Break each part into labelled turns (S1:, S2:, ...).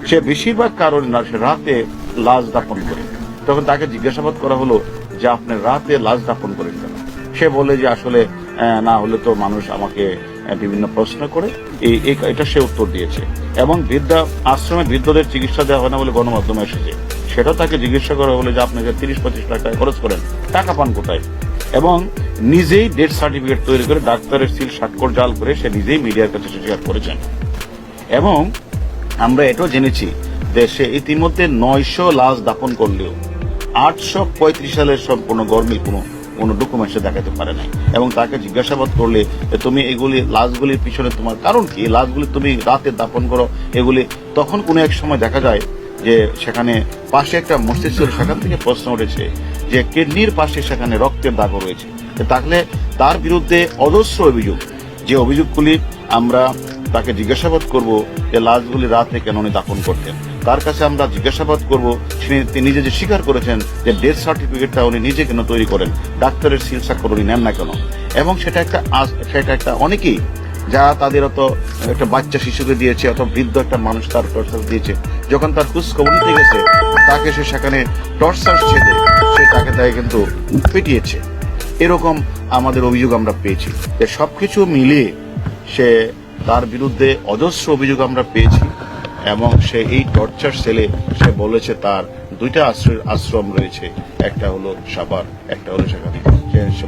S1: সে বেশিরভাগ কারণে না সে রাতে লাশ দাফন করে। তখন তাকে জিজ্ঞাসাবাদ করা হলো যে আপনি রাতে লাশ দাফন করেন কেন? সে বলে যে আসলে না হলে তো মানুষ আমাকে বিভিন্ন প্রশ্ন করে, এটা সে উত্তর দিয়েছে। এবং বৃদ্ধা আশ্রমে বৃদ্ধদের চিকিৎসা দেওয়া হয় না বলে গণমাধ্যমে এসেছে, সেটাও তাকে জিজ্ঞাসা করা হলো যে আপনি যে 30-25 লাখ টাকা খরচ করেন, টাকা পান কোথায়? এবং নিজেই ডেথ সার্টিফিকেট তৈরি করে ডাক্তারের সিল স্বাক্ষর জাল করে সে নিজেই মিডিয়ার কাছে স্বীকার করেছেন। এবং আমরা এটাও জেনেছি যে সে ইতিমধ্যে 900 লাশ দাফন করলেও 835 সালের সম্পূর্ণ গরমিল কোনো ডকুমেন্টসে দেখাতে পারে নাই। এবং তাকে জিজ্ঞাসাবাদ করলে তুমি এগুলি লাশগুলির পিছনে তোমার কারণ কি, লাশগুলি তুমি রাতে দাফন করো এগুলি, তখন কোনো এক সময় দেখা যায় যে সেখানে পাশে একটা মস্তিষ্ক ছিল, সেখান থেকে প্রশ্ন উঠেছে যে কিডনির পাশে সেখানে রক্তের দাগও রয়েছে। তাহলে তার বিরুদ্ধে অজস্র অভিযোগ, যে অভিযোগগুলি আমরা তাকে জিজ্ঞাসাবাদ করব যে লাশগুলি রাতে কেন উনি দাফন করতেন। তার কাছে আমরা জিজ্ঞাসাবাদ করব তিনি নিজে যে স্বীকার করেছেন যে ডেথ সার্টিফিকেটটা উনি নিজে কেন তৈরি করেন, ডাক্তারের সিল স্বাক্ষর উনি নেন না কেন। এবং সেটা একটা অনেকেই যারা তাদের অত একটা বাচ্চা শিশুকে দিয়েছে, অত বৃদ্ধ একটা মানুষ তার টর্চার দিয়েছে, যখন তার খোঁজ খবর নিতে গেছে তাকে সে সেখানে টর্চার ছেড়ে সে তাকে কিন্তু পিটিয়েছে। এরকম আমাদের অভিযোগ আমরা পেয়েছি। যে সবকিছু মিলিয়ে সে তার বিরুদ্ধে অজস্র অভিযোগ আমরা পেয়েছি। এবং সে এই টর্চার সেলে সে বলেছে তার 2টা আশ্রম রয়েছে, একটা হলো সাভার, একটা হলো সেখানে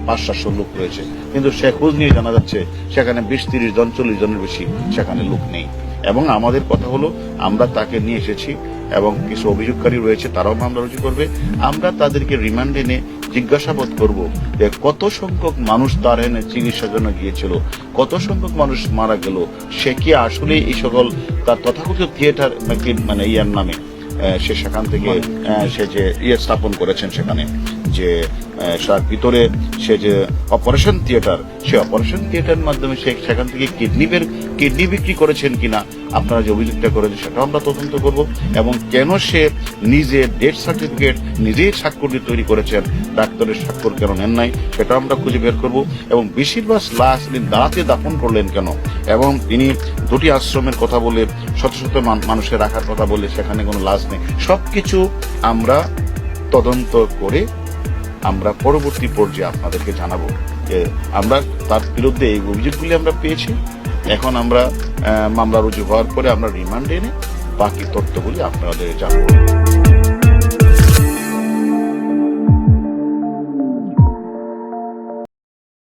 S1: 500-700 লোক রয়েছে। কিন্তু সে খোঁজ নিয়ে জানা যাচ্ছে সেখানে 20-30 জন 40 জনের বেশি সেখানে লোক নেই। এবং আমাদের কথা হলো আমরা তাকে নিয়ে এসেছি এবং কিছু অভিযোগকারী রয়েছে, তারাও মামলা রুজু করবে। আমরা তাদেরকে রিমান্ডে নিয়ে জিজ্ঞাসাবাদ করব যে কত সংখ্যক মানুষ তার এনে চিকিৎসার জন্য গিয়েছিল, কত সংখ্যক মানুষ মারা গেল, সে কি আসলে এই সকল তার তথাকথিত থিয়েটার মানে ইয়ার নামে সে সেখান থেকে সে যে স্থাপন করেছেন সেখানে যে তার ভিতরে সে যে অপারেশন থিয়েটার, সে অপারেশন থিয়েটারের মাধ্যমে সে সেখান থেকে কিডনি বিক্রি করেছেন কিনা আপনারা যে অভিযোগটা করেছেন সেটাও আমরা তদন্ত করব। এবং কেন সে নিজে ডেথ সার্টিফিকেট নিজেই স্বাক্ষর দিয়ে তৈরি করেছেন, ডাক্তারের স্বাক্ষর কেন নেন নাই, সেটা আমরা খুঁজে বের করব। এবং বেশিরভাগ লাশ তিনি দাঁড়াতে দাফন করলেন কেন, এবং তিনি 2টি আশ্রমের কথা বলে শত শত মানুষের রাখার কথা বলে সেখানে কোনো লাশ নেই, সবকিছু আমরা তদন্ত করে আমরা পরবর্তী পর্যায়ে আপনাদেরকে জানাবো যে আমরা তার বিরুদ্ধে এই অভিযোগগুলি আমরা পেয়েছি। এখন আমরা মামলা রুজু হওয়ার পরে আমরা রিমান্ডে এনে বাকি তথ্যগুলি আপনাদের জানাবো।